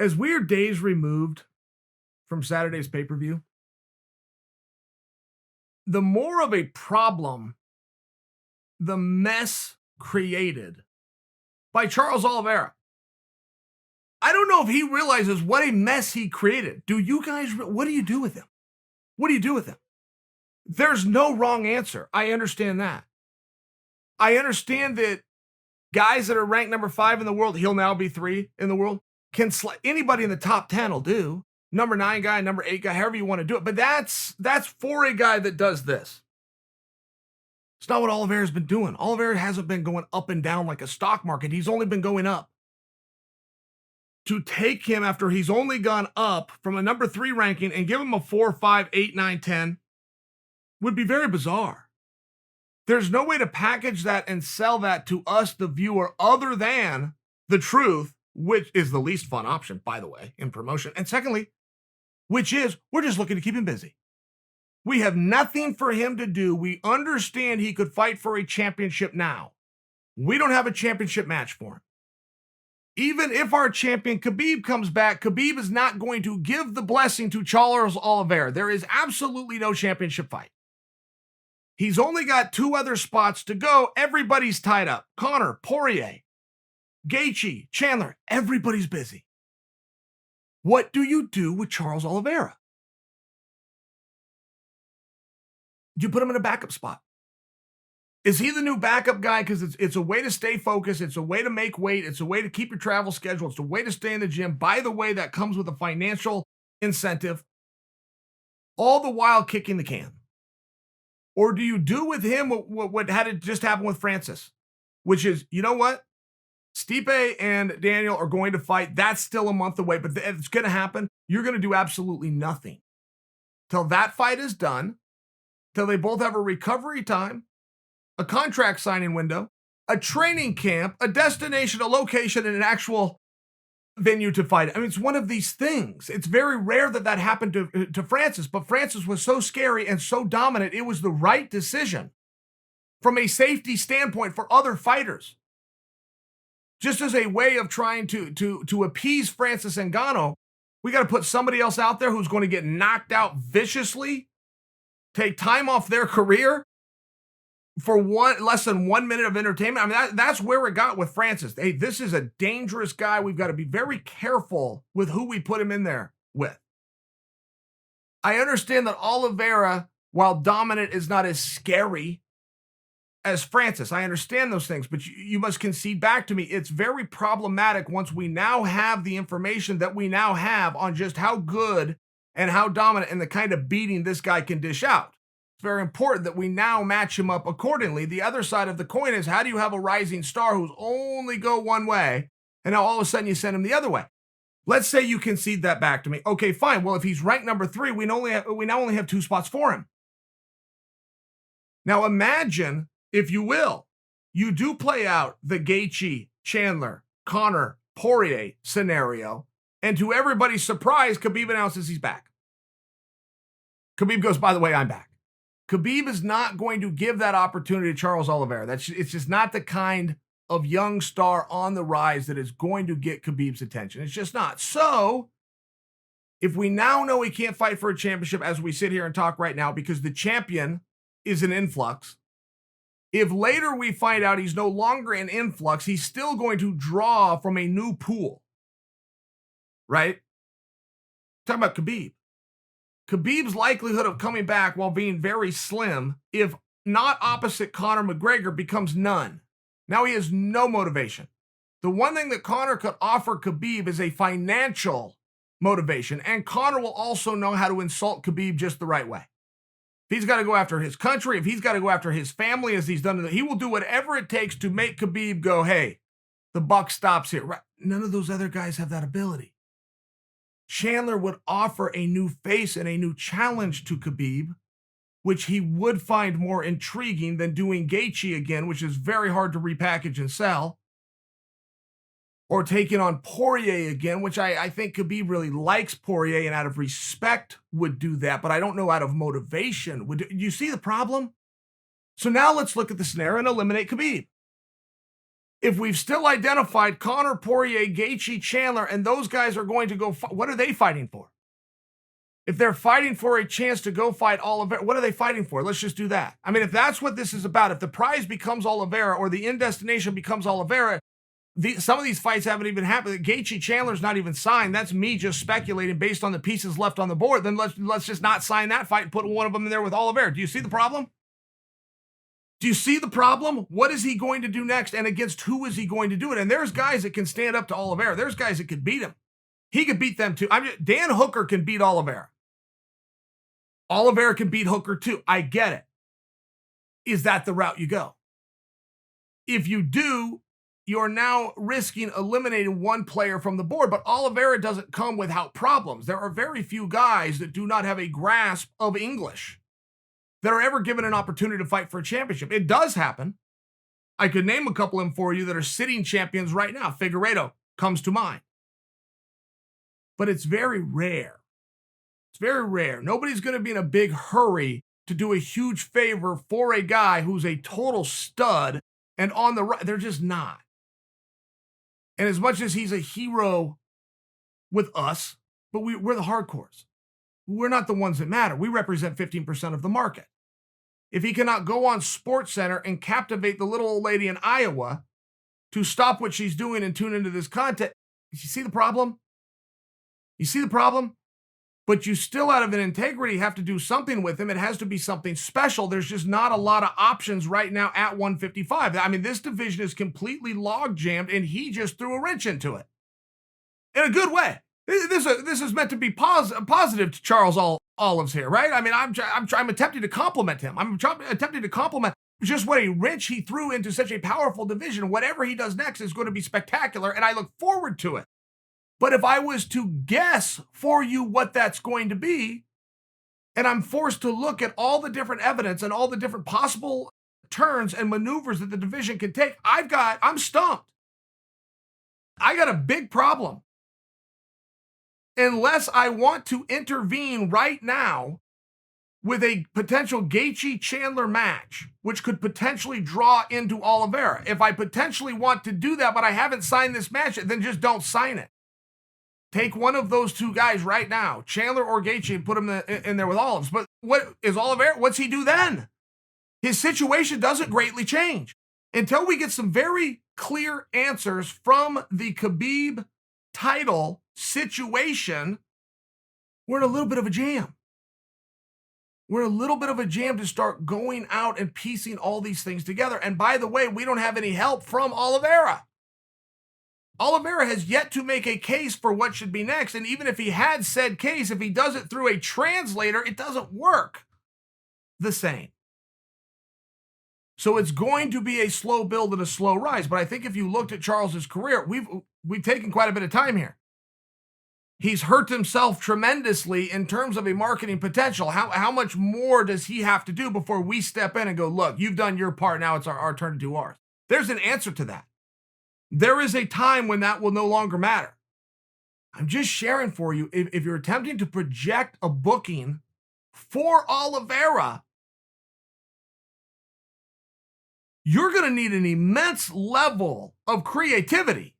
As we are days removed from Saturday's pay-per-view, the more of a problem the mess created by Charles Oliveira. I don't know if he realizes what a mess he created. Do you guys, what do you do with him? What do you do with him? There's no wrong answer. I understand that. I understand that guys that are ranked number 5 in the world, he'll now be 3 in the world, anybody in the top 10 will do. Number 9 guy, number 8 guy, however you want to do it. But that's for a guy that does this. It's not what Oliveira's been doing. Oliveira hasn't been going up and down like a stock market. He's only been going up. To take him after he's only gone up from a number 3 ranking and give him a 4, 5, 8, 9, 10 would be very bizarre. There's no way to package that and sell that to us, the viewer, other than the truth, which is the least fun option, by the way, in promotion. And secondly, which is we're just looking to keep him busy. We have nothing for him to do. We understand he could fight for a championship now. We don't have a championship match for him. Even if our champion Khabib comes back, Khabib is not going to give the blessing to Charles Oliveira. There is absolutely no championship fight. He's only got 2 other spots to go. Everybody's tied up. Conor, Poirier, Gaethje, Chandler, everybody's busy. What do you do with Charles Oliveira? Do you put him in a backup spot? Is he the new backup guy? Because it's a way to stay focused. It's a way to make weight. It's a way to keep your travel schedule. It's a way to stay in the gym. By the way, that comes with a financial incentive, all the while kicking the can. Or do you do with him what had it just happen with Francis, which is, you know what? Stipe and Daniel are going to fight. That's still a month away, but it's going to happen. You're going to do absolutely nothing till that fight is done, till they both have a recovery time, a contract signing window, a training camp, a destination, a location, and an actual venue to fight. I mean, it's one of these things. It's very rare that happened to Francis, but Francis was so scary and so dominant. It was the right decision from a safety standpoint for other fighters. Just as a way of trying to appease Francis Ngannou, we got to put somebody else out there who's going to get knocked out viciously, take time off their career for less than 1 minute of entertainment. I mean, that's where it got with Francis. Hey, this is a dangerous guy. We've got to be very careful with who we put him in there with. I understand that Oliveira, while dominant, is not as scary as Francis. I understand those things, but you must concede back to me. It's very problematic once we now have the information that we now have on just how good and how dominant and the kind of beating this guy can dish out. Very important that we now match him up accordingly. The other side of the coin is, how do you have a rising star who's only go one way, and now all of a sudden you send him the other way? Let's say you concede that back to me. Okay, fine. Well, if he's ranked number 3, we now only have 2 spots for him. Now imagine, if you will, you do play out the Gaethje, Chandler, Conor, Poirier scenario, and to everybody's surprise, Khabib announces he's back. Khabib goes, by the way, I'm back. Khabib is not going to give that opportunity to Charles Oliveira. It's just not the kind of young star on the rise that is going to get Khabib's attention. It's just not. So, if we now know he can't fight for a championship as we sit here and talk right now because the champion is an influx, if later we find out he's no longer an influx, he's still going to draw from a new pool. Right? Talking about Khabib. Khabib's likelihood of coming back while being very slim, if not opposite Conor McGregor, becomes none. Now he has no motivation. The one thing that Conor could offer Khabib is a financial motivation, and Conor will also know how to insult Khabib just the right way. If he's got to go after his country, if he's got to go after his family, as he's done, he will do whatever it takes to make Khabib go, hey, the buck stops here. Right? None of those other guys have that ability. Chandler would offer a new face and a new challenge to Khabib, which he would find more intriguing than doing Gaethje again, which is very hard to repackage and sell, or taking on Poirier again, which I think Khabib really likes Poirier and out of respect would do that, but I don't know out of motivation. You see the problem? So now let's look at the scenario and eliminate Khabib. If we've still identified Conor, Poirier, Gaethje, Chandler, and those guys are going to go, what are they fighting for? If they're fighting for a chance to go fight Oliveira, what are they fighting for? Let's just do that. I mean, if that's what this is about, if the prize becomes Oliveira or the end destination becomes Oliveira, some of these fights haven't even happened. Gaethje Chandler's not even signed. That's me just speculating based on the pieces left on the board. Then let's just not sign that fight and put one of them in there with Oliveira. Do you see the problem? Do you see the problem? What is he going to do next? And against who is he going to do it? And there's guys that can stand up to Oliveira. There's guys that could beat him. He could beat them too. Dan Hooker can beat Oliveira. Oliveira can beat Hooker too. I get it. Is that the route you go? If you do, you're now risking eliminating one player from the board, but Oliveira doesn't come without problems. There are very few guys that do not have a grasp of English that are ever given an opportunity to fight for a championship. It does happen. I could name a couple of them for you that are sitting champions right now. Figueiredo comes to mind. But it's very rare. It's very rare. Nobody's going to be in a big hurry to do a huge favor for a guy who's a total stud and on the right. They're just not. And as much as he's a hero with us, but we're the hardcores. We're not the ones that matter. We represent 15% of the market. If he cannot go on SportsCenter and captivate the little old lady in Iowa to stop what she's doing and tune into this content, you see the problem? You see the problem? But you still, out of an integrity, have to do something with him. It has to be something special. There's just not a lot of options right now at 155. I mean, this division is completely log jammed, and he just threw a wrench into it in a good way. This is meant to be positive to Charles Olives here, right? I mean, I'm attempting to compliment him. I'm attempting to compliment just what a wrench he threw into such a powerful division. Whatever he does next is going to be spectacular, and I look forward to it. But if I was to guess for you what that's going to be, and I'm forced to look at all the different evidence and all the different possible turns and maneuvers that the division can take, I'm stumped. I got a big problem. Unless I want to intervene right now with a potential Gaethje-Chandler match, which could potentially draw into Oliveira. If I potentially want to do that, but I haven't signed this match, then just don't sign it. Take one of those two guys right now, Chandler or Gaethje, and put him in there with Olives. But what is Oliveira? What's he do then? His situation doesn't greatly change. Until we get some very clear answers from the Khabib title situation, we're in a little bit of a jam. We're in a little bit of a jam to start going out and piecing all these things together. And by the way, we don't have any help from Oliveira. Oliveira has yet to make a case for what should be next. And even if he had said case, if he does it through a translator, it doesn't work the same. So it's going to be a slow build and a slow rise. But I think if you looked at Charles's career, we've taken quite a bit of time here. He's hurt himself tremendously in terms of a marketing potential. How much more does he have to do before we step in and go, look, you've done your part. Now it's our turn to do ours. There's an answer to that. There is a time when that will no longer matter. I'm just sharing for you, if you're attempting to project a booking for Oliveira, you're going to need an immense level of creativity.